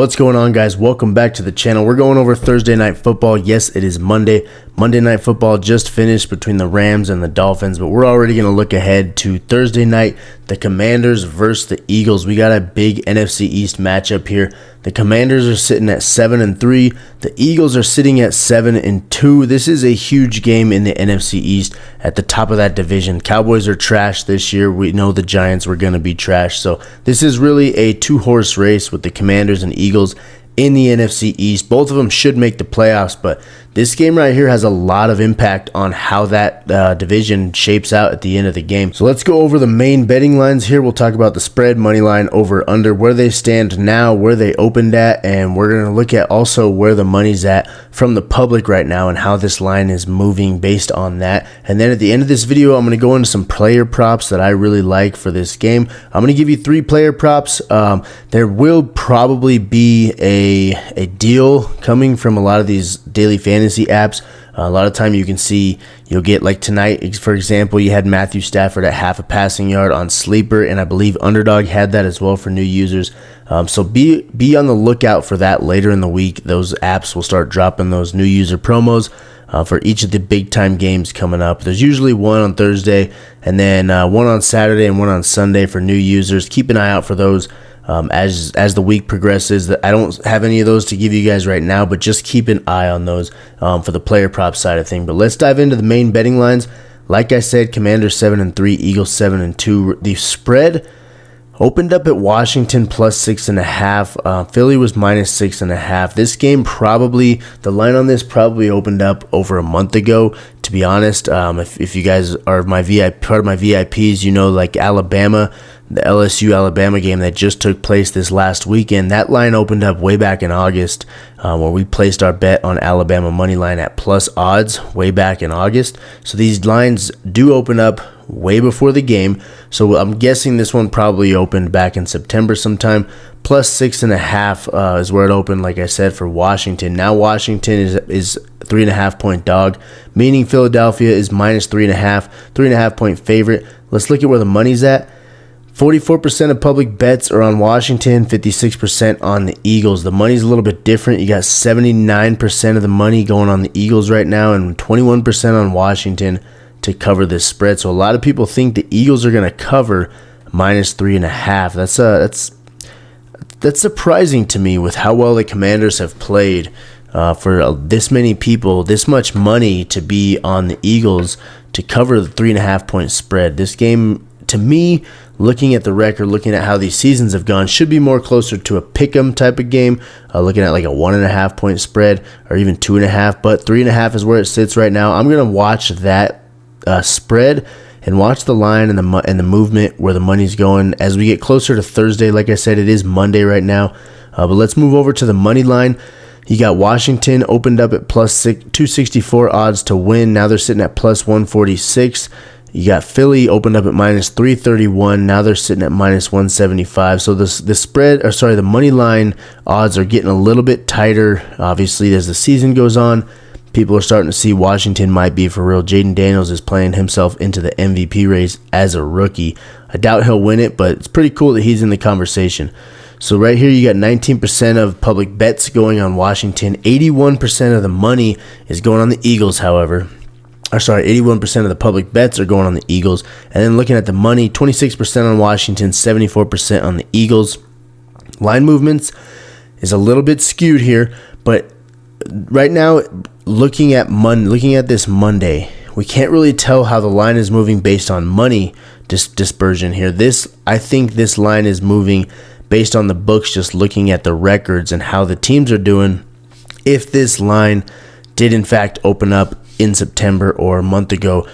What's going on, guys? Welcome back to the channel. We're going over Thursday night football. Yes, it is Monday. Monday night football just finished between the Rams and the Dolphins, but we're already going to look ahead to Thursday night, the Commanders versus the Eagles. We got a big NFC East matchup here. The Commanders are sitting at 7-3. The Eagles are sitting at 7-2. This is a huge game in the NFC East at the top of that division. Cowboys are trash this year. We know the Giants were going to be trash. So this is really a two-horse race with the Commanders and Eagles in the NFC East. Both of them should make the playoffs, but this game right here has a lot of impact on how that division shapes out at the end of the game. So let's go over the main betting lines here. We'll talk about the spread, money line, over, under, where they stand now, where they opened at, and we're going to look at also where the money's at from the public right now and how this line is moving based on that. And then at the end of this video, I'm going to go into some player props that I really like for this game. I'm going to give you 3 player props. There will probably be a deal coming from a lot of these daily fantasy apps. A lot of time you can see, you'll get, like tonight, for example, you had Matthew Stafford at half a passing yard on Sleeper, and I believe Underdog had that as well for new users. So be on the lookout for that later in the week. Those apps will start dropping those new user promos for each of the big time games coming up. There's usually one on Thursday, and then one on Saturday and one on Sunday for new users. Keep an eye out for those as the week progresses. I don't have any of those to give you guys right now, but just keep an eye on those for the player prop side of things. But let's dive into the main betting lines. Like I said, Commanders 7-3, Eagles 7-2. The spread opened up at Washington plus 6.5. Philly was minus 6.5. This game probably, the line on this probably opened up over a month ago, to be honest. If you guys are part of my VIPs, you know, like Alabama, the LSU Alabama game that just took place this last weekend, that line opened up way back in August, where we placed our bet on Alabama money line at plus odds way back in August. So these lines do open up way before the game. So I'm guessing this one probably opened back in September sometime. Plus 6.5 is where it opened, like I said, for Washington. Now Washington is 3.5 point dog, meaning Philadelphia is minus 3.5 point favorite. Let's look at where the money's at. 44% of public bets are on Washington, 56% on the Eagles. The money's a little bit different. You got 79% of the money going on the Eagles right now and 21% on Washington to cover this spread. So a lot of people think the Eagles are going to cover minus 3.5. That's surprising to me with how well the Commanders have played for this many people, this much money to be on the Eagles to cover the 3.5 point spread. This game, to me, looking at the record, looking at how these seasons have gone, should be more closer to a pick'em type of game, looking at like a 1.5 point spread or even 2.5, but 3.5 is where it sits right now. I'm going to watch that spread and watch the line and the movement where the money's going as we get closer to Thursday. Like I said, it is Monday right now, but let's move over to the money line. You got Washington opened up at plus 264 odds to win. Now they're sitting at plus 146. You got Philly opened up at minus 331. Now they're sitting at minus 175. So the money line odds are getting a little bit tighter. Obviously, as the season goes on, people are starting to see Washington might be for real. Jaden Daniels is playing himself into the MVP race as a rookie. I doubt he'll win it, but it's pretty cool that he's in the conversation. So right here, you got 19% of public bets going on Washington. 81% of the money is going on the Eagles, however. 81% of the public bets are going on the Eagles. And then looking at the money, 26% on Washington, 74% on the Eagles. Line movements is a little bit skewed here, but right now, looking at this Monday, we can't really tell how the line is moving based on money dispersion here. I think this line is moving based on the books, just looking at the records and how the teams are doing. If this line did in fact open up in September or a month ago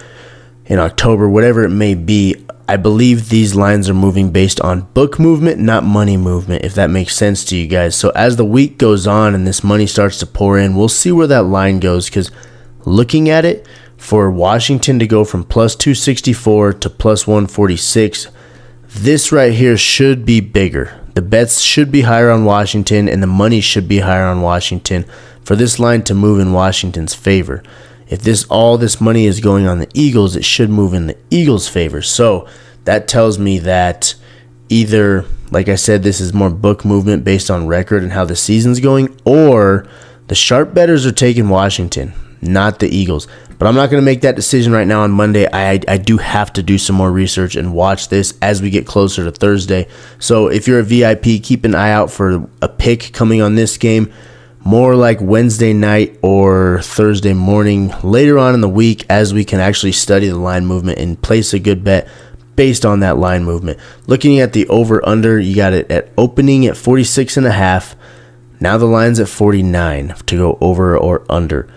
in October, whatever it may be, I believe these lines are moving based on book movement, not money movement, if that makes sense to you guys. So as the week goes on and this money starts to pour in, we'll see where that line goes, because looking at it, for Washington to go from plus 264 to plus 146, this right here should be bigger. The bets should be higher on Washington and the money should be higher on Washington for this line to move in Washington's favor. If all this money is going on the Eagles, it should move in the Eagles' favor. So that tells me that either Like I said, this is more book movement based on record and how the season's going, or the sharp bettors are taking Washington, not the Eagles. But I'm not going to make that decision right now on Monday. I do have to do some more research and watch this as we get closer to Thursday. So if you're a VIP, keep an eye out for a pick coming on this game. More like Wednesday night or Thursday morning later on in the week, as we can actually study the line movement and place a good bet based on that line movement. Looking at the over-under, you got it at opening at 46.5. Now the line's at 49 to go over or under.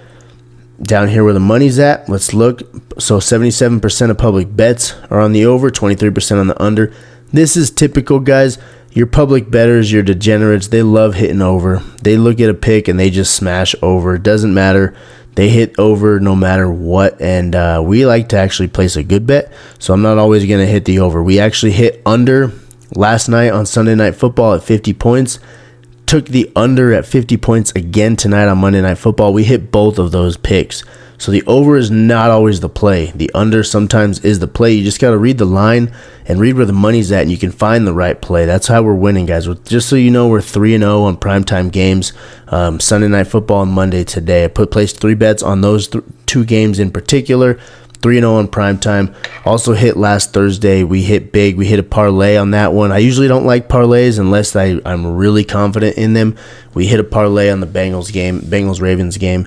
Down here where the money's at, let's look. So 77% of public bets are on the over, 23% on the under. This is typical, guys. Your public bettors, your degenerates, they love hitting over. They look at a pick and they just smash over. It doesn't matter. They hit over no matter what, and we like to actually place a good bet, so I'm not always going to hit the over. We actually hit under last night on Sunday Night Football at 50 points. Took the under at 50 points again tonight on Monday Night Football. We hit both of those picks. So the over is not always the play. The under sometimes is the play. You just got to read the line and read where the money's at, and you can find the right play. That's how we're winning, guys. Just so you know, we're 3-0 on primetime games. Sunday Night Football and Monday today. I placed 3 bets on those 2 games in particular. 3-0 on primetime. Also hit last Thursday. We hit big. We hit a parlay on that one. I usually don't like parlays unless I'm really confident in them. We hit a parlay on the Bengals-Ravens game.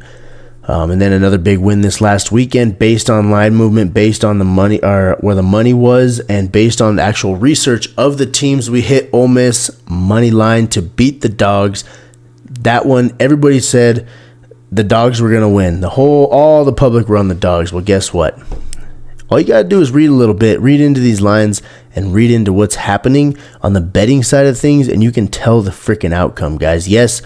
And then another big win this last weekend based on line movement, based on the money, or where the money was, and based on the actual research of the teams. We hit Ole Miss money line to beat the Dogs. That one, everybody said the Dogs were going to win. All the public were on the Dogs. Well, guess what? All you got to do is read a little bit, read into these lines, and read into what's happening on the betting side of things, and you can tell the freaking outcome, guys. Yes,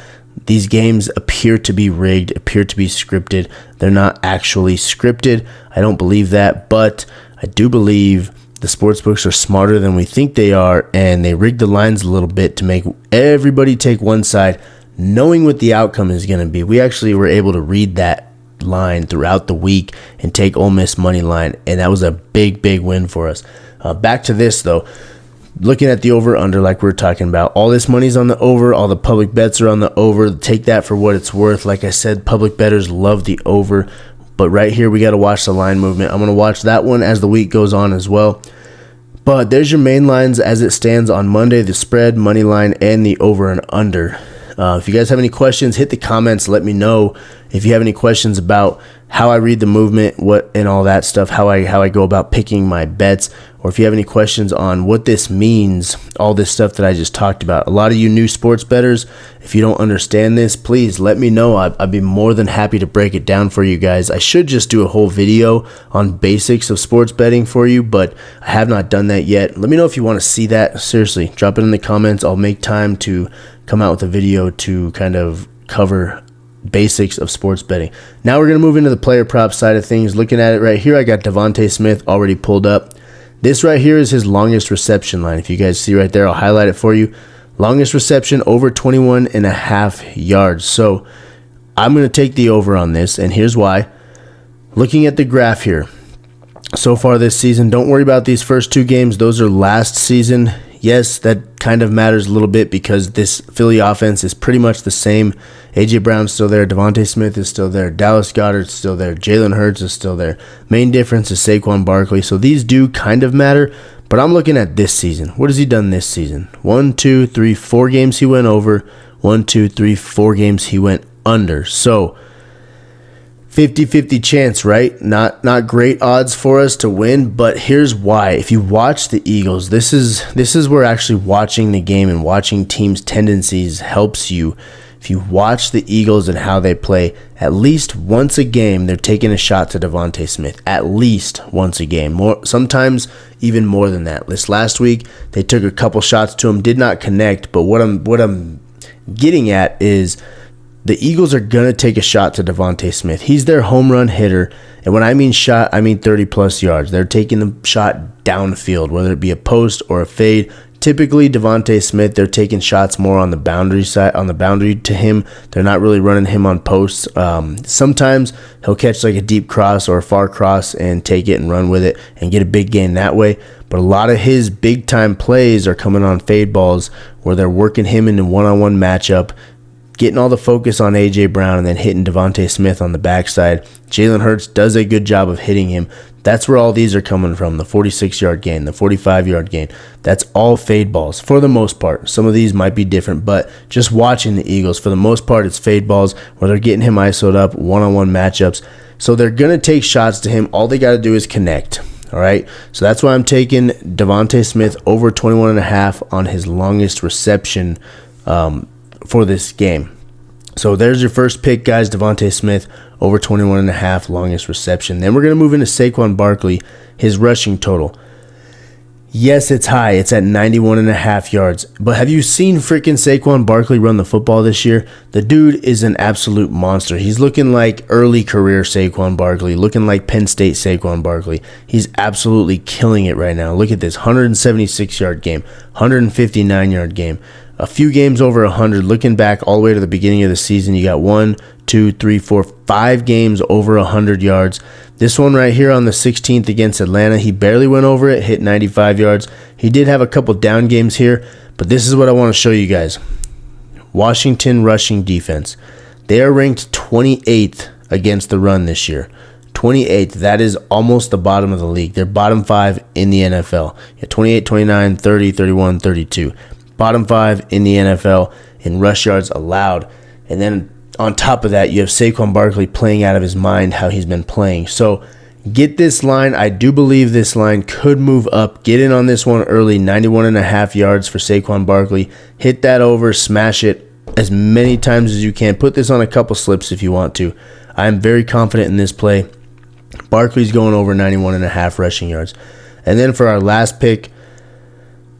these games appear to be rigged, appear to be scripted. They're not actually scripted. I don't believe that, but I do believe the sportsbooks are smarter than we think they are, and they rigged the lines a little bit to make everybody take one side, knowing what the outcome is going to be. We actually were able to read that line throughout the week and take Ole Miss money line, and that was a big win for us. Back to this, though. Looking at the over-under like we were talking about, all this money's on the over, all the public bets are on the over. Take that for what it's worth. Like I said, public bettors love the over, but right here we got to watch the line movement. I'm going to watch that one as the week goes on as well. But there's your main lines as it stands on Monday, the spread, money line, and the over and under. If you guys have any questions, hit the comments. Let me know if you have any questions about how I read the movement, what and all that stuff, how I go about picking my bets, or if you have any questions on what this means, all this stuff that I just talked about. A lot of you new sports bettors, if you don't understand this, please let me know. I'd be more than happy to break it down for you guys. I should just do a whole video on basics of sports betting for you, but I have not done that yet. Let me know if you want to see that. Seriously, drop it in the comments. I'll make time to come out with a video to kind of cover basics of sports betting. Now we're going to move into the player prop side of things. Looking at it right here, I got Devonta Smith already pulled up. This right here is his longest reception line. If you guys see right there, I'll highlight it for you. Longest reception over 21.5 yards. So I'm going to take the over on this, and here's why. Looking at the graph here, so far this season, don't worry about these first 2 games. Those are last season. Yes, that kind of matters a little bit because this Philly offense is pretty much the same. A.J. Brown's still there. Devonta Smith is still there. Dallas Goedert's still there. Jalen Hurts is still there. Main difference is Saquon Barkley. So these do kind of matter, but I'm looking at this season. What has he done this season? 1, 2, 3, 4 games he went over. 1, 2, 3, 4 games he went under. So 50-50 chance, right? Not great odds for us to win, but here's why. If you watch the Eagles, this is where actually watching the game and watching teams' tendencies helps you. If you watch the Eagles and how they play, at least once a game, they're taking a shot to Devonta Smith. At least once a game. More, sometimes even more than that. This last week, they took a couple shots to him, did not connect, but what I'm getting at is the Eagles are going to take a shot to Devonta Smith. He's their home run hitter, and when I mean shot, I mean 30-plus yards. They're taking the shot downfield, whether it be a post or a fade, Typically, Devonta Smith, they're taking shots more on the boundary side, on the boundary to him. They're not really running him on posts. Sometimes he'll catch like a deep cross or a far cross and take it and run with it and get a big gain that way. But a lot of his big-time plays are coming on fade balls where they're working him in a one-on-one matchup, getting all the focus on A.J. Brown and then hitting Devonta Smith on the backside. Jalen Hurts does a good job of hitting him. That's where all these are coming from, the 46-yard gain, the 45-yard gain. That's all fade balls for the most part. Some of these might be different, but just watching the Eagles, for the most part, it's fade balls where they're getting him ISO'd up, one-on-one matchups. So they're going to take shots to him. All they got to do is connect. All right, so that's why I'm taking Devonta Smith over 21.5 on his longest reception for this game. So there's your first pick, guys. Devonta Smith over 21.5 longest reception. Then we're going to move into Saquon Barkley, his rushing total. Yes, it's high. It's at 91.5 yards. But have you seen freaking Saquon Barkley run the football this year? The dude is an absolute monster. He's looking like early career Saquon Barkley, looking like Penn State Saquon Barkley. He's absolutely killing it right now. Look at this, 176-yard game, 159-yard game. A few games over 100. Looking back all the way to the beginning of the season, you got 1, 2, 3, 4, 5 games over 100 yards. This one right here on the 16th against Atlanta, he barely went over it, hit 95 yards. He did have a couple down games here, but this is what I want to show you guys. Washington rushing defense. They are ranked 28th against the run this year. 28th. That is almost the bottom of the league. They're bottom 5 in the NFL. 28, 29, 30, 31, 32. Bottom 5 in the NFL in rush yards allowed. And then on top of that, you have Saquon Barkley playing out of his mind how he's been playing. So get this line. I do believe this line could move up. Get in on this one early. 91.5 yards for Saquon Barkley. Hit that over. Smash it as many times as you can. Put this on a couple slips if you want to. I am very confident in this play. Barkley's going over 91.5 rushing yards. And then for our last pick,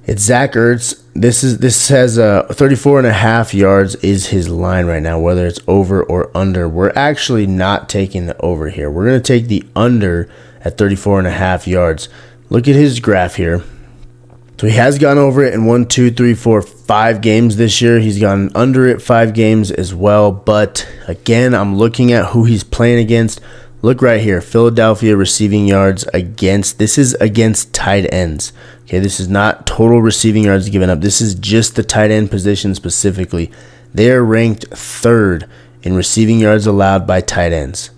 it's Zach Ertz. This has 34.5 yards is his line right now, whether it's over or under. We're actually not taking the over here. We're going to take the under at 34.5 yards. Look at his graph here. So he has gone over it in 1, 2, 3, 4, 5 games this year. He's gone under it 5 games as well. But again, I'm looking at who he's playing against. Look right here, Philadelphia receiving yards against. This is against tight ends. Okay, this is not total receiving yards given up. This is just the tight end position specifically. They are ranked 3rd in receiving yards allowed by tight ends.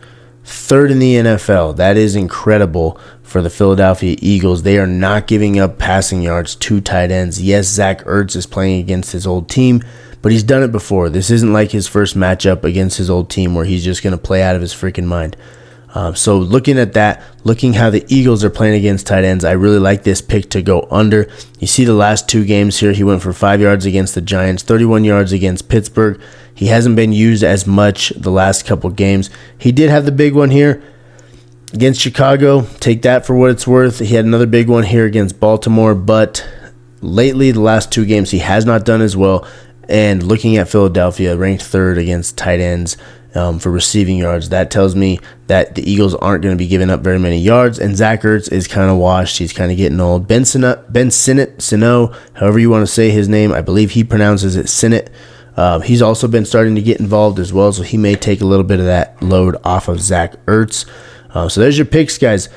3rd in the NFL. That is incredible for the Philadelphia Eagles. They are not giving up passing yards to tight ends. Yes, Zach Ertz is playing against his old team, but he's done it before. This isn't like his first matchup against his old team where he's just going to play out of his freaking mind. So looking at that, looking how the Eagles are playing against tight ends, I really like this pick to go under. You see the last 2 games here, he went for 5 yards against the Giants, 31 yards against Pittsburgh. He hasn't been used as much the last couple games. He did have the big one here against Chicago. Take that for what it's worth. He had another big one here against Baltimore, but lately, the last 2 games, he has not done as well. And looking at Philadelphia, ranked 3rd against tight ends for receiving yards, that tells me that the Eagles aren't going to be giving up very many yards. And Zach Ertz is kind of washed. He's kind of getting old. Ben Sinnott, however you want to say his name, I believe he pronounces it Sinnott. He's also been starting to get involved as well, so he may take a little bit of that load off of Zach Ertz. So there's your picks, guys.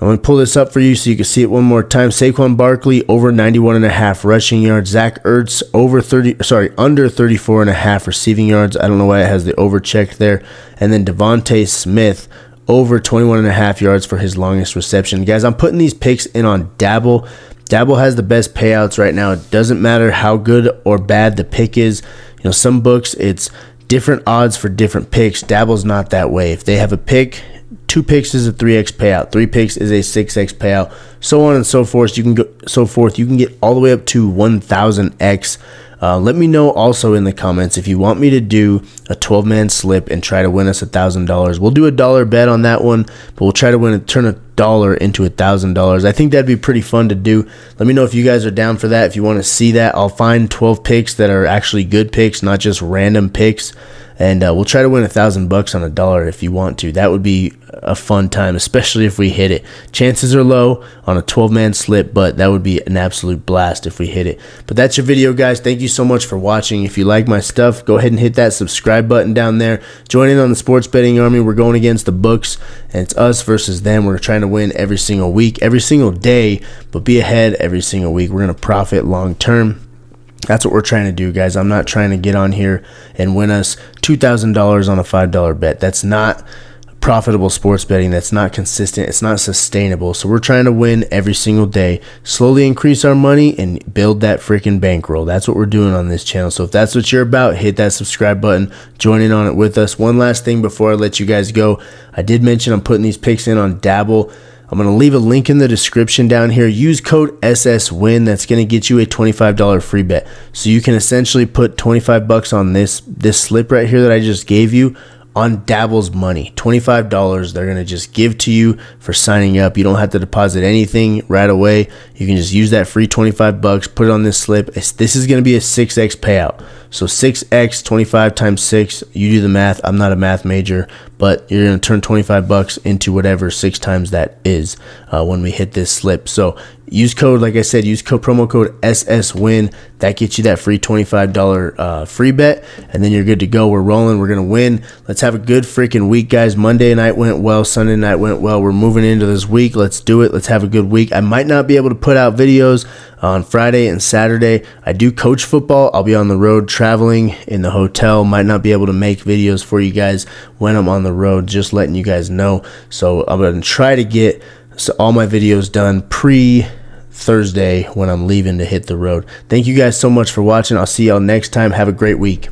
I'm going to pull this up for you so you can see it one more time. Saquon Barkley over 91.5 rushing yards. Zach Ertz under 34.5 receiving yards. I don't know why it has the over checked there. And then Devonta Smith over 21.5 yards for his longest reception. Guys, I'm putting these picks in on Dabble. Dabble has the best payouts right now. It doesn't matter how good or bad the pick is. You know, some books, it's different odds for different picks. Dabble's not that way. If they have a pick, 2 picks is a 3x payout, 3 picks is a 6x payout, so on and so forth. You can get all the way up to 1000x. Let me know also in the comments if you want me to do a 12-man slip and try to win us $1,000. We'll do a dollar bet on that one, but we'll try to turn $1 into $1,000. I think that'd be pretty fun to do. Let me know if you guys are down for that. If you want to see that, I'll find 12 picks that are actually good picks, not just random picks. and we'll try to win $1,000 on a dollar if you want to. That would be a fun time, especially if we hit it. Chances are low on a 12-man slip, but that would be an absolute blast if we hit it. But that's your video, guys. Thank you so much for watching. If you like my stuff, go ahead and hit that subscribe button down there. Join in on the sports betting army. We're going against the books, and it's us versus them. We're trying to win every single week, every single day, but be ahead every single week. We're going to profit long term. That's what we're trying to do, guys. I'm not trying to get on here and win us $2,000 on a $5 bet. That's not profitable sports betting. That's not consistent. It's not sustainable. So we're trying to win every single day, slowly increase our money, and build that freaking bankroll. That's what we're doing on this channel. So if that's what you're about, hit that subscribe button. Join in on it with us. One last thing before I let you guys go. I did mention I'm putting these picks in on Dabble. I'm going to leave a link in the description down here. Use code SSWIN. That's going to get you a $25 free bet. So you can essentially put $25 on this slip right here that I just gave you on Dabble's money. $25 they're going to just give to you for signing up. You don't have to deposit anything right away. You can just use that free $25, put it on this slip. This is going to be a 6x payout. So 6x, 25 times 6, you do the math. I'm not a math major, but you're going to turn $25 into whatever 6 times that is when we hit this slip. So use code, like I said, use promo code SSWIN. That gets you that free $25 free bet, and then you're good to go. We're rolling. We're going to win. Let's have a good freaking week, guys. Monday night went well. Sunday night went well. We're moving into this week. Let's do it. Let's have a good week. I might not be able to put out videos on Friday and Saturday. I do coach football. I'll be on the road traveling in the hotel. Might not be able to make videos for you guys when I'm on the road, just letting you guys know. So I'm going to try to get all my videos done pre-Thursday when I'm leaving to hit the road. Thank you guys so much for watching. I'll see y'all next time. Have a great week.